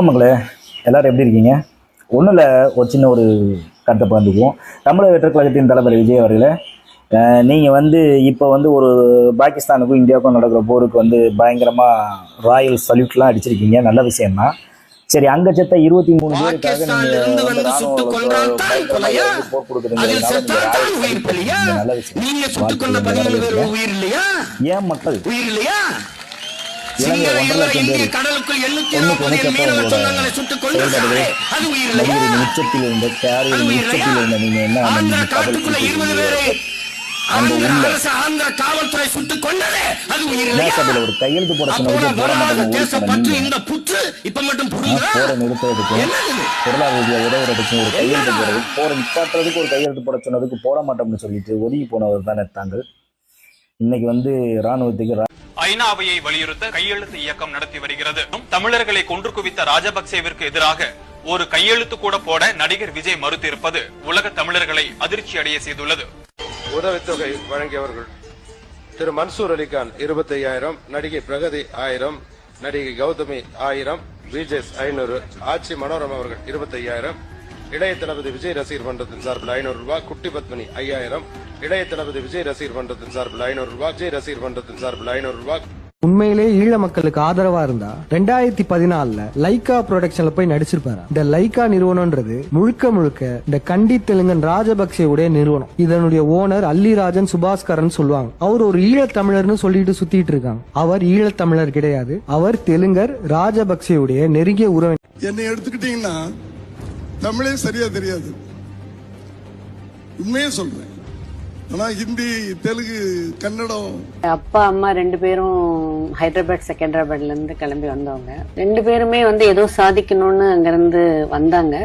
மக்களே, எல்லாரும் எப்படி இருக்கீங்க? ஒன்றும் இல்லை, ஒரு சின்ன ஒரு கருத்தை பகிர்ந்துக்குவோம். தமிழக வெற்றிக் கழகத்தின் தலைவர் விஜய் அவர்களே, நீங்கள் இப்போ ஒரு பாகிஸ்தானுக்கும் இந்தியாவுக்கும் நடக்கிற போருக்கு பயங்கரமாக ராயல் சல்யூட்லாம் அடிச்சிருக்கீங்க. நல்ல விஷயம்தான். சரி, அங்கே செத்த 23 பேருக்காக போர் கொடுக்குறீங்கிறதுனால நல்ல விஷயம். ஏன் மக்கள் உச்சத்தில் இருந்த கேரியர் உச்சத்தில் இருந்த நீங்க என்ன ஒரு கையெழுத்து போட சொன்னதுக்கு போட நிறுத்துறதுக்கும் பொருளாதார ரீதியாக உதவுறதுக்கும் ஒரு கையெழுத்து போடுறது போற நிப்பாட்டுறதுக்கு ஒரு கையெழுத்து போட சொன்னதுக்கு போட மாட்டோம்னு சொல்லிட்டு ஒதுங்கி போனவர் தானே தாங்கள். இன்னைக்கு ராணுவத்துக்கு ஐநாவையை வலியுறுத்த கையெழுத்து இயக்கம் நடத்தி வருகிறது. தமிழர்களை கொன்று குவித்த ராஜபக்சேவிற்கு எதிராக ஒரு கையெழுத்து கூட போட நடிகர் விஜய் மறுத்திருப்பது உலக தமிழர்களை அதிர்ச்சி அடைய செய்துள்ளது. உதவித்தொகை வழங்கியவர்கள் திரு மன்சூர் அலிகான் 25,000, நடிகை பிரகதி 1000, நடிகை கௌதமி 1000, விஜேஸ் 500, ஆட்சி மனோரமா அவர்கள் 25,000, இளைய தளபதி விஜய் ரசிகர் மன்றத்தின் சார்பில் 500 ரூபாய், குட்டி பத்மினி 5000, இளைய தளபதி விஜய் ரசிகர் மன்றத்தின் சார்பில் 500 ரூபாய், விஜய் ரசிகர் மன்றத்தின் சார்பில் 500 ரூபாய். உண்மையிலே ஈழ மக்களுக்கு ஆதரவா இருந்தா 2014 லைகா ப்ரொடக்ஷன்ல போய் நடிச்சிருப்பாரு. இந்த லைகா நிறுவனம்ன்றது முழுக்க முழுக்க இந்த கண்டி தெலுங்கன் ராஜபக்சேவுடைய நிறுவனம். இதனுடைய ஓனர் அல்லிராஜன் சுபாஸ்கரன் சொல்லுவாங்க. அவர் ஒரு ஈழத்தமிழர்னு சொல்லிட்டு சுத்திட்டு இருக்காங்க. அவர் ஈழத்தமிழர் கிடையாது, அவர் தெலுங்கர் ராஜபக்சேவுடைய நெருங்கிய உறவினர். என்னை எடுத்துக்கிட்டீங்கன்னா தமிழே சரியா தெரியாது, உண்மையே சொல்றேன். ஆனா ஹிந்தி, தெலுங்கு, கன்னடம். அப்பா அம்மா 2 பேரும் ஹைதராபாத் செகண்டராபாத்ல இருந்து கிளம்பி வந்தவங்க. 2 பேருமே ஏதோ சாதிக்கணும்னு அங்கிருந்து வந்தாங்க.